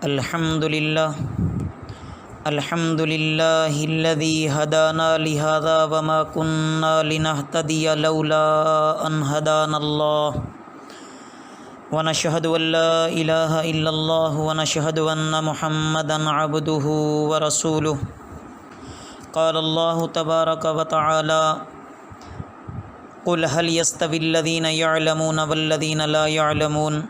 الحمد للہ الذی ہدانا لہذا وما كنا لنہتدی لولا ان ہدانا اللہ ونشہد ان لا الہ الا اللہ ونشہد ان محمدا عبدہ ورسولہ قال اللہ تبارک وتعالی قل هل يستوي الذين يعلمون والذين لا يعلمون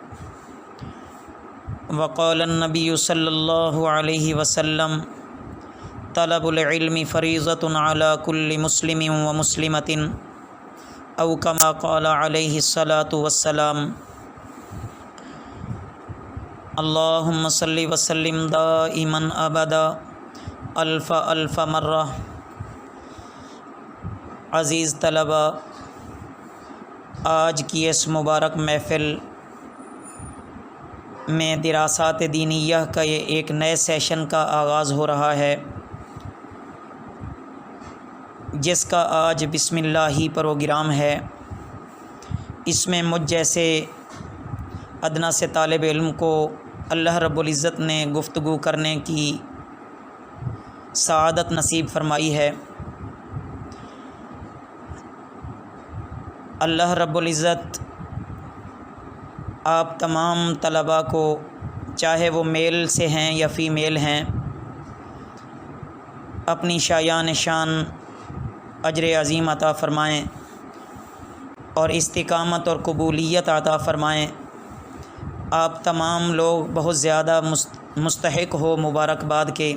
وقال النبی صلی اللہ علیہ وسلم طلب العلم فریضۃ علی کل مسلم ومسلمۃ او کما قال علیہ الصلاۃ والسلام اللہم صلی وسلم دائما ابدا الف الف مرہ۔ عزیز طلباء، آج کی اس مبارک محفل میں دراسات دینیہ کا یہ ایک نئے سیشن کا آغاز ہو رہا ہے، جس کا آج بسم اللہ ہی پروگرام ہے۔ اس میں مجھ جیسے ادنیٰ سے طالب علم کو اللہ رب العزت نے گفتگو کرنے کی سعادت نصیب فرمائی ہے۔ اللہ رب العزت آپ تمام طلباء کو، چاہے وہ میل سے ہیں یا فیمیل ہیں، اپنی شایان شان اجر عظیم عطا فرمائیں اور استقامت اور قبولیت عطا فرمائیں۔ آپ تمام لوگ بہت زیادہ مستحق ہو مبارکباد کے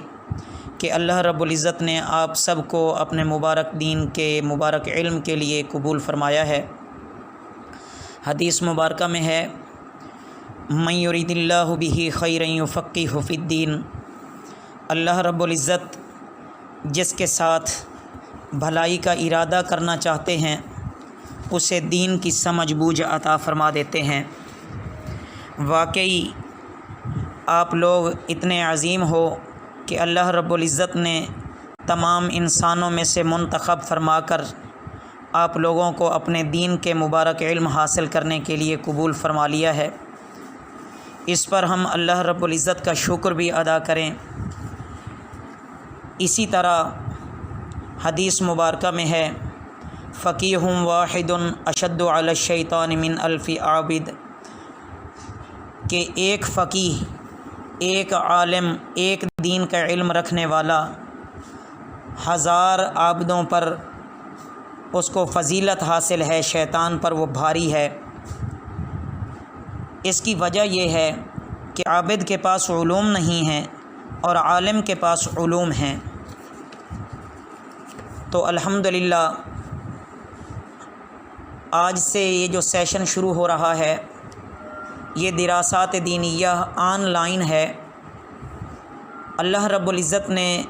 کہ اللہ رب العزت نے آپ سب کو اپنے مبارک دین کے مبارک علم کے لیے قبول فرمایا ہے۔ حدیث مبارکہ میں ہے من یرید اللہ بہ خیرا یفقہہ فی الدین، اللہ رب العزت جس کے ساتھ بھلائی کا ارادہ کرنا چاہتے ہیں اسے دین کی سمجھ بوجھ عطا فرما دیتے ہیں۔ واقعی آپ لوگ اتنے عظیم ہو کہ اللہ رب العزت نے تمام انسانوں میں سے منتخب فرما کر آپ لوگوں کو اپنے دین کے مبارک علم حاصل کرنے کے لیے قبول فرما لیا ہے۔ اس پر ہم اللہ رب العزت کا شکر بھی ادا کریں۔ اسی طرح حدیث مبارکہ میں ہے فقیہ واحد اشد علی الشیطان من الف عابد، کہ ایک فقیہ، ایک عالم، ایک دین کا علم رکھنے والا 1000 عابدوں پر اس کو فضیلت حاصل ہے، شیطان پر وہ بھاری ہے۔ اس کی وجہ یہ ہے کہ عابد کے پاس علوم نہیں ہیں اور عالم کے پاس علوم ہیں۔ تو الحمدللہ آج سے یہ جو سیشن شروع ہو رہا ہے یہ دراسات دینیہ آن لائن ہے۔ اللہ رب العزت نے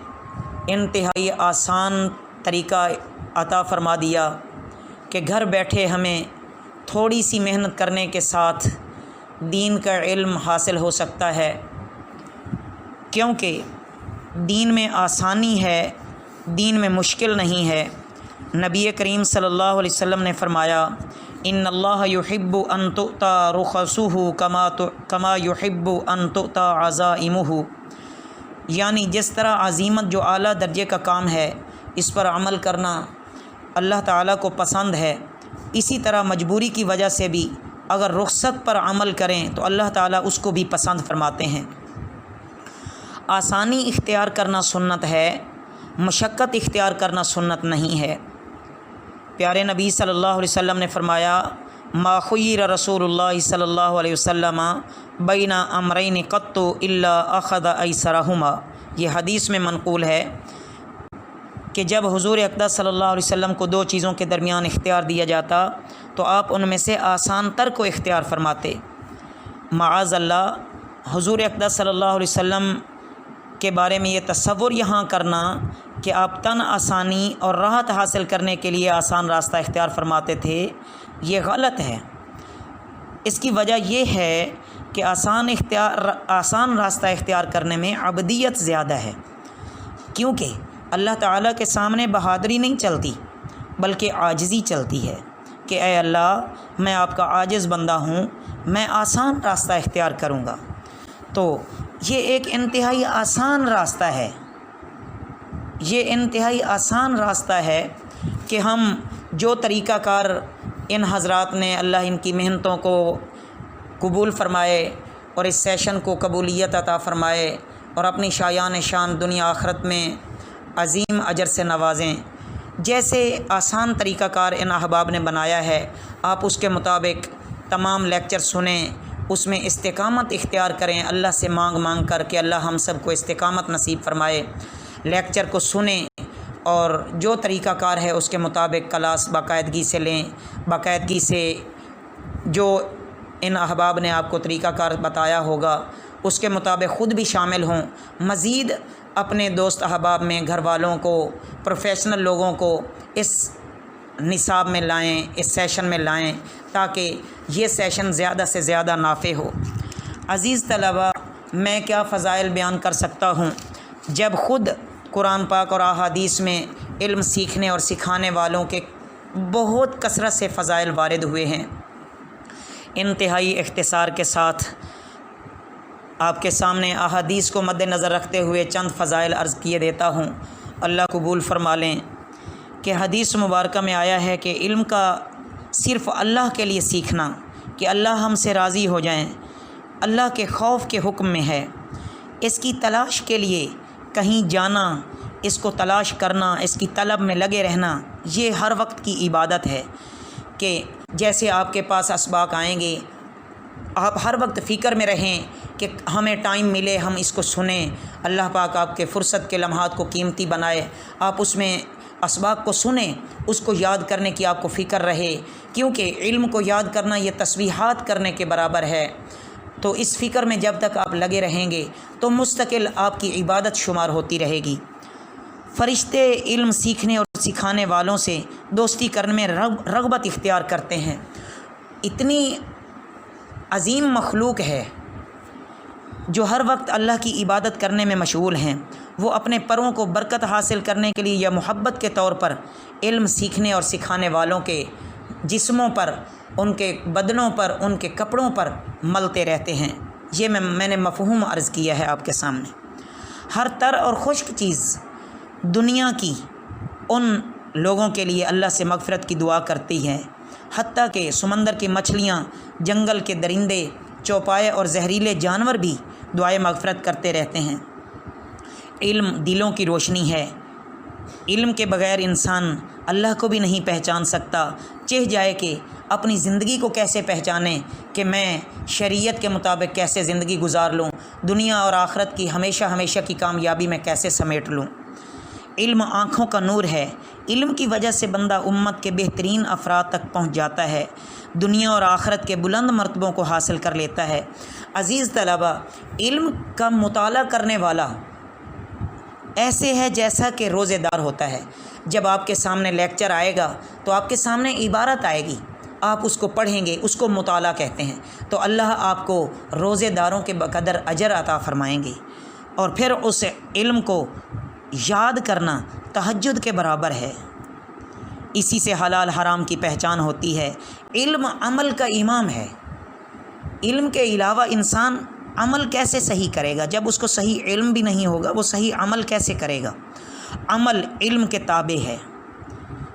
انتہائی آسان طریقہ عطا فرما دیا کہ گھر بیٹھے ہمیں تھوڑی سی محنت کرنے کے ساتھ دین کا علم حاصل ہو سکتا ہے، کیونکہ دین میں آسانی ہے، دین میں مشکل نہیں ہے۔ نبی کریم صلی اللہ علیہ وسلم نے فرمایا ان اللہ یحب ان تؤتی رخصہ کما یحب ان تؤتی عزائمہ، یعنی جس طرح عزیمت جو اعلیٰ درجے کا کام ہے اس پر عمل کرنا اللہ تعالیٰ کو پسند ہے، اسی طرح مجبوری کی وجہ سے بھی اگر رخصت پر عمل کریں تو اللہ تعالیٰ اس کو بھی پسند فرماتے ہیں۔ آسانی اختیار کرنا سنت ہے، مشقت اختیار کرنا سنت نہیں ہے۔ پیارے نبی صلی اللہ علیہ وسلم نے فرمایا ما خیر رسول اللہ صلی اللہ علیہ وسلم بین امرین قط الا اخذ ایسرہما، یہ حدیث میں منقول ہے کہ جب حضور اقدس صلی اللہ علیہ وسلم کو 2 چیزوں کے درمیان اختیار دیا جاتا تو آپ ان میں سے آسان تر کو اختیار فرماتے۔ معاذ اللہ، حضور اقدس صلی اللہ علیہ وسلم کے بارے میں یہ تصور یہاں کرنا کہ آپ تن آسانی اور راحت حاصل کرنے کے لیے آسان راستہ اختیار فرماتے تھے، یہ غلط ہے۔ اس کی وجہ یہ ہے کہ آسان راستہ اختیار کرنے میں عبدیت زیادہ ہے، کیونکہ اللہ تعالیٰ کے سامنے بہادری نہیں چلتی بلکہ عاجزی چلتی ہے کہ اے اللہ میں آپ کا عاجز بندہ ہوں، میں آسان راستہ اختیار کروں گا۔ تو یہ ایک انتہائی آسان راستہ ہے، یہ انتہائی آسان راستہ ہے کہ ہم جو طریقہ کار ان حضرات نے، اللہ ان کی محنتوں کو قبول فرمائے اور اس سیشن کو قبولیت عطا فرمائے اور اپنی شایان شان دنیا آخرت میں عظیم اجر سے نوازیں۔ جیسے آسان طریقہ کار ان احباب نے بنایا ہے، آپ اس کے مطابق تمام لیکچر سنیں، اس میں استقامت اختیار کریں، اللہ سے مانگ کر کہ اللہ ہم سب کو استقامت نصیب فرمائے۔ لیکچر کو سنیں اور جو طریقہ کار ہے اس کے مطابق کلاس باقاعدگی سے لیں، باقاعدگی سے جو ان احباب نے آپ کو طریقہ کار بتایا ہوگا اس کے مطابق خود بھی شامل ہوں، مزید اپنے دوست احباب میں، گھر والوں کو، پروفیشنل لوگوں کو اس نصاب میں لائیں، اس سیشن میں لائیں تاکہ یہ سیشن زیادہ سے زیادہ نافع ہو۔ عزیز طلباء، میں کیا فضائل بیان کر سکتا ہوں جب خود قرآن پاک اور احادیث میں علم سیکھنے اور سکھانے والوں کے بہت کثرت سے فضائل وارد ہوئے ہیں۔ انتہائی اختصار کے ساتھ آپ کے سامنے احادیث کو مد نظر رکھتے ہوئے چند فضائل عرض کیے دیتا ہوں، اللہ قبول فرما لیں۔ کہ حدیث مبارکہ میں آیا ہے کہ علم کا صرف اللہ کے لیے سیکھنا، کہ اللہ ہم سے راضی ہو جائیں، اللہ کے خوف کے حکم میں ہے۔ اس کی تلاش کے لیے کہیں جانا، اس کو تلاش کرنا، اس کی طلب میں لگے رہنا، یہ ہر وقت کی عبادت ہے۔ کہ جیسے آپ کے پاس اسباق آئیں گے، آپ ہر وقت فکر میں رہیں کہ ہمیں ٹائم ملے ہم اس کو سنیں، اللہ پاک آپ کے فرصت کے لمحات کو قیمتی بنائے، آپ اس میں اسباق کو سنیں، اس کو یاد کرنے کی آپ کو فکر رہے، کیونکہ علم کو یاد کرنا یہ تسبیحات کرنے کے برابر ہے۔ تو اس فکر میں جب تک آپ لگے رہیں گے تو مستقل آپ کی عبادت شمار ہوتی رہے گی۔ فرشتے علم سیکھنے اور سکھانے والوں سے دوستی کرنے میں رغبت اختیار کرتے ہیں۔ اتنی عظیم مخلوق ہے جو ہر وقت اللہ کی عبادت کرنے میں مشغول ہیں، وہ اپنے پروں کو برکت حاصل کرنے کے لیے یا محبت کے طور پر علم سیکھنے اور سکھانے والوں کے جسموں پر، ان کے بدنوں پر، ان کے کپڑوں پر ملتے رہتے ہیں۔ یہ میں نے مفہوم عرض کیا ہے آپ کے سامنے۔ ہر تر اور خشک چیز دنیا کی ان لوگوں کے لیے اللہ سے مغفرت کی دعا کرتی ہے، حتیٰ کہ سمندر کی مچھلیاں، جنگل کے درندے، چوپائے اور زہریلے جانور بھی دعائے مغفرت کرتے رہتے ہیں۔ علم دلوں کی روشنی ہے، علم کے بغیر انسان اللہ کو بھی نہیں پہچان سکتا۔ چہ جائے کہ اپنی زندگی کو کیسے پہچانے، کہ میں شریعت کے مطابق کیسے زندگی گزار لوں، دنیا اور آخرت کی ہمیشہ کی کامیابی میں کیسے سمیٹ لوں۔ علم آنکھوں کا نور ہے، علم کی وجہ سے بندہ امت کے بہترین افراد تک پہنچ جاتا ہے، دنیا اور آخرت کے بلند مرتبوں کو حاصل کر لیتا ہے۔ عزیز طلباء، علم کا مطالعہ کرنے والا ایسے ہے جیسا کہ روزے دار ہوتا ہے۔ جب آپ کے سامنے لیکچر آئے گا تو آپ کے سامنے عبارت آئے گی، آپ اس کو پڑھیں گے، اس کو مطالعہ کہتے ہیں، تو اللہ آپ کو روزے داروں کے بقدر اجر عطا فرمائیں گے۔ اور پھر اس علم کو یاد کرنا تہجد کے برابر ہے۔ اسی سے حلال حرام کی پہچان ہوتی ہے۔ علم عمل کا امام ہے۔ علم کے علاوہ انسان عمل کیسے صحیح کرے گا؟ جب اس کو صحیح علم بھی نہیں ہوگا، وہ صحیح عمل کیسے کرے گا؟ عمل علم کے تابع ہے۔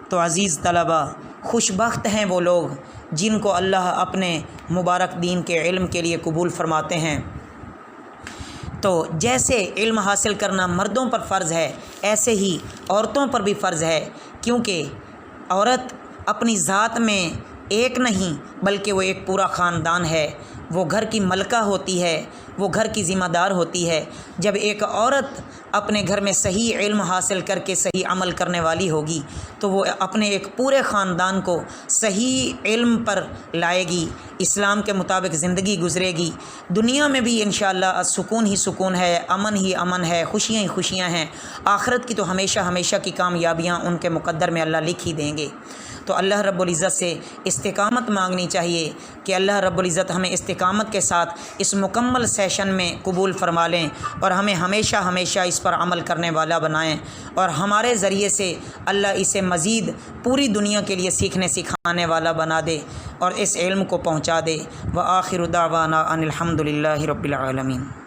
تو عزیز طلباء، خوش بخت ہیں وہ لوگ جن کو اللہ اپنے مبارک دین کے علم کے لیے قبول فرماتے ہیں۔ تو جیسے علم حاصل کرنا مردوں پر فرض ہے، ایسے ہی عورتوں پر بھی فرض ہے، کیونکہ عورت اپنی ذات میں ایک نہیں بلکہ وہ ایک پورا خاندان ہے، وہ گھر کی ملکہ ہوتی ہے، وہ گھر کی ذمہ دار ہوتی ہے۔ جب ایک عورت اپنے گھر میں صحیح علم حاصل کر کے صحیح عمل کرنے والی ہوگی تو وہ اپنے ایک پورے خاندان کو صحیح علم پر لائے گی، اسلام کے مطابق زندگی گزرے گی۔ دنیا میں بھی انشاءاللہ سکون ہی سکون ہے، امن ہی امن ہے، خوشیاں ہی خوشیاں ہیں۔ آخرت کی تو ہمیشہ کی کامیابیاں ان کے مقدر میں اللہ لکھ ہی دیں گے۔ تو اللہ رب العزت سے استقامت مانگنی چاہیے کہ اللہ رب العزت ہمیں استقامت کے ساتھ اس مکمل سیشن میں قبول فرما لیں اور ہمیں ہمیشہ اس پر عمل کرنے والا بنائیں، اور ہمارے ذریعے سے اللہ اسے مزید پوری دنیا کے لیے سیکھنے سکھانے والا بنا دے اور اس علم کو پہنچا دے۔ وآخر دعوانا ان الحمد للہ رب العالمین۔